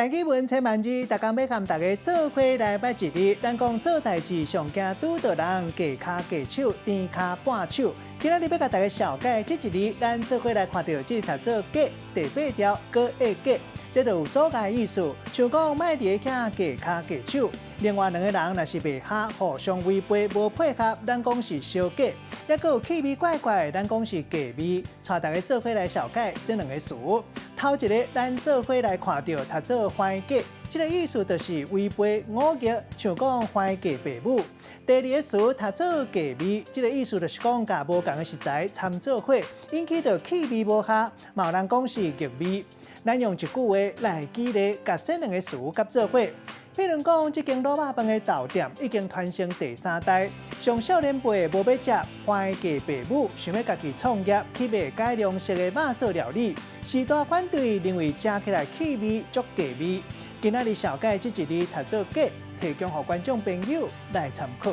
大语文千万字，大家要和大家做伙来拜一日。咱讲做代志上惊拄到人，架骹架手，颠骹半手。今仔日要甲大家小解这一日，咱做伙来看到这读做假第8条过的假，这就有阻碍的意思，像讲卖伫遐架骹架手。另外两个人若是袂合，互相违背无配合，咱讲是小假。抑个有气味怪怪，咱讲是假味。带大家做伙来小解这两个词。头一个，咱做伙来看到读做坏假，这个意思就是违背五义，像讲坏假爸母。第二个词读做假味，这个意思就是讲甲无共的食材掺做伙，引起到气味无合，嘛有人讲是逆味。咱用一句话来举例，甲这两个词夹做伙。譬如讲，这间卤肉饭的豆店已经传承第3代，上少年辈无要食坏假爸母，想要家己创业去卖改良式的肉色料理，时大反对，认为食起来气味足假味。今仔日小解这一日读做假，提供给观众朋友来参考。